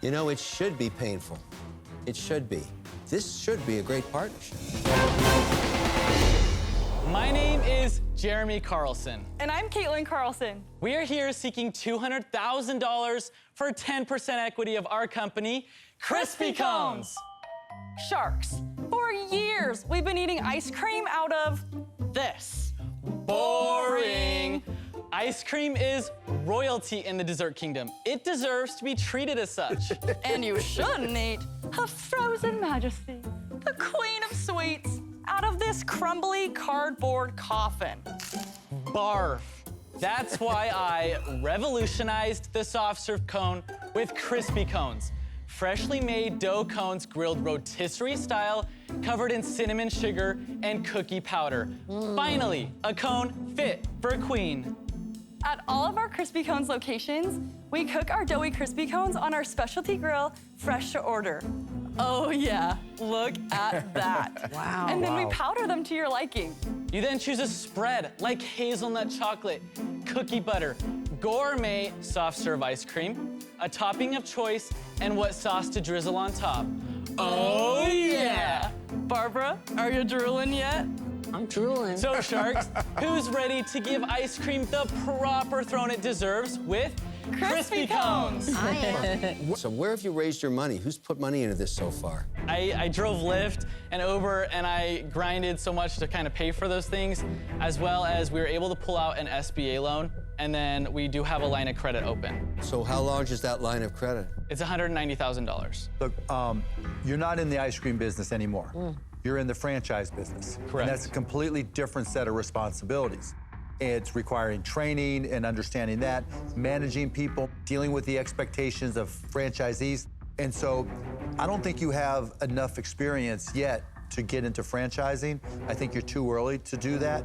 You know, it should be painful. It should be. This should be a great partnership. My name is Jeremy Carlson. And I'm Kaitlyn Carlson. We are here seeking $200,000 for 10% equity of our company, Crispy Cones. Sharks. For years, we've been eating ice cream out of this. Boring. Ice cream is royalty in the dessert kingdom. It deserves to be treated as such. And you shouldn't eat Her Frozen Majesty, the Queen of Sweets, out of this crumbly cardboard coffin. Barf. That's why I revolutionized the soft serve cone with Crispy Cones. Freshly made dough cones grilled rotisserie style, covered in cinnamon sugar and cookie powder. Finally, a cone fit for a queen. At all of our Crispy Cones locations, we cook our doughy Crispy Cones on our specialty grill, fresh to order. Oh yeah, look at that. Wow. And then we powder them to your liking. You then choose a spread like hazelnut chocolate, cookie butter, gourmet soft serve ice cream, a topping of choice, and what sauce to drizzle on top. Oh yeah! Barbara, are you drooling yet? I'm drooling. So sharks, who's ready to give ice cream the proper throne it deserves with Crispy Cones? I am. So where have you raised your money? Who's put money into this so far? I drove Lyft and Uber, and I grinded so much to kind of pay for those things, as well as we were able to pull out an SBA loan, and then we do have a line of credit open. So how large is that line of credit? It's $190,000. Look, you're not in the ice cream business anymore. You're in the franchise business. Correct. And that's a completely different set of responsibilities. It's requiring training and understanding that, managing people, dealing with the expectations of franchisees. And so I don't think you have enough experience yet to get into franchising. I think you're too early to do that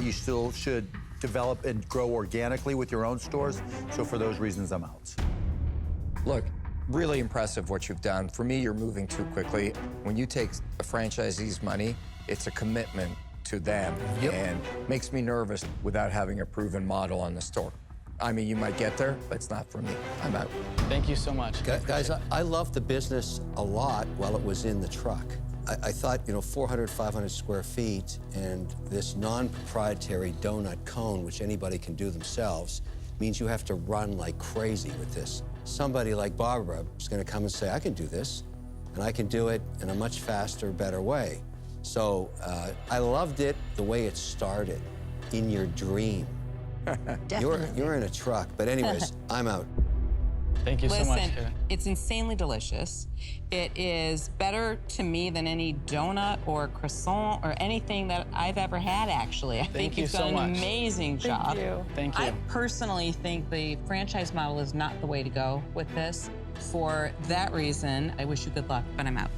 you still should develop and grow organically with your own stores. So for those reasons, I'm out. Look, really impressive what you've done. For me, you're moving too quickly. When you take a franchisee's money, it's a commitment to them and makes me nervous without having a proven model on the store. I mean, you might get there, but it's not for me. I'm out. Thank you so much. Guys, I loved the business a lot while it was in the truck. I thought, 400, 500 square feet and this non-proprietary donut cone, which anybody can do themselves, means you have to run like crazy with this. Somebody like Barbara is going to come and say, I can do this, and I can do it in a much faster, better way. So I loved it the way it started, in your dream. You're in a truck, but anyways, I'm out. Thank you so much. Listen, it's insanely delicious. It is better to me than any donut or croissant or anything that I've ever had, actually. I think you you've so done an much. amazing job. Thank you. Thank you. I personally think the franchise model is not the way to go with this. For that reason, I wish you good luck, but I'm out.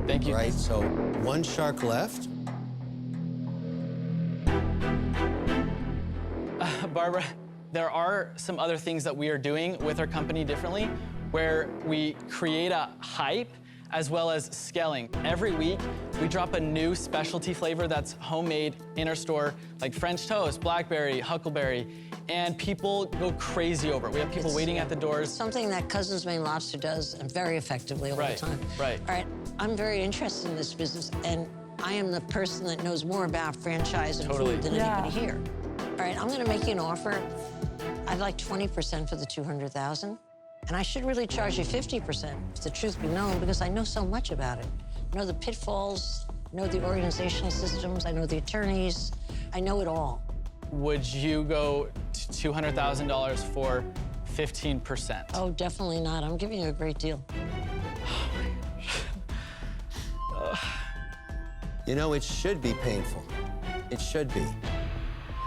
Thank you. Right, so one shark left. Barbara, there are some other things that we are doing with our company differently, where we create a hype as well as scaling. Every week, we drop a new specialty flavor that's homemade in our store, like French toast, blackberry, huckleberry, and people go crazy over it. We have people waiting at the doors. Something that Cousins Maine Lobster does very effectively all the time. Right. All right, I'm very interested in this business, and I am the person that knows more about franchise and Totally. food than anybody here. All right, I'm gonna make you an offer. I'd like 20% for the $200,000, and I should really charge you 50%, if the truth be known, because I know so much about it. I know the pitfalls, I know the organizational systems, I know the attorneys, I know it all. Would you go to $200,000 for 15%? Oh, definitely not. I'm giving you a great deal. It should be painful. It should be.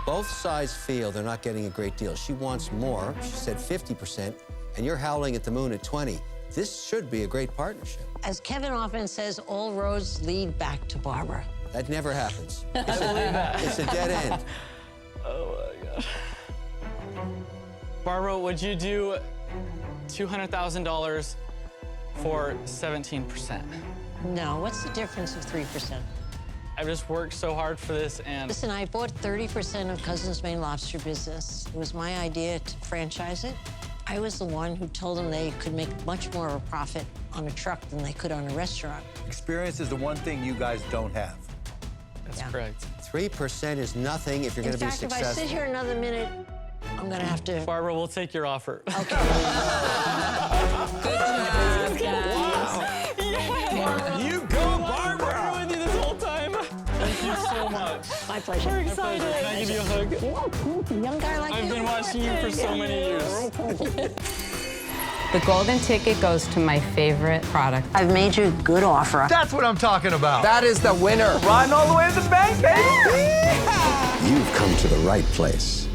Both sides feel they're not getting a great deal. She wants more. She said 50%, and you're howling at the moon at 20. This should be a great partnership. As Kevin often says, all roads lead back to Barbara. That never happens. I believe that. It's a dead end. Oh my God. Barbara, would you do $200,000 for 17%? No, what's the difference of 3%? I've just worked so hard for this, and Listen, I bought 30% of Cousins Maine Lobster business. It was my idea to franchise it. I was the one who told them they could make much more of a profit on a truck than they could on a restaurant. Experience is the one thing you guys don't have. That's Yeah. correct. 3% is nothing if you're In going to be fact, if I successful. sit here another minute, I'm gonna have to. Barbara, we'll take your offer. Okay. Good job, guys. You go, Barbara! I've been with you this whole time. Thank you so much. My pleasure. We're excited. Can I give you a hug? Yeah, young guy like I've you. been watching you for so many years. The golden ticket goes to my favorite product. I've made you a good offer. That's what I'm talking about. That is the winner. Riding all the way to the bank, baby. You've come to the right place.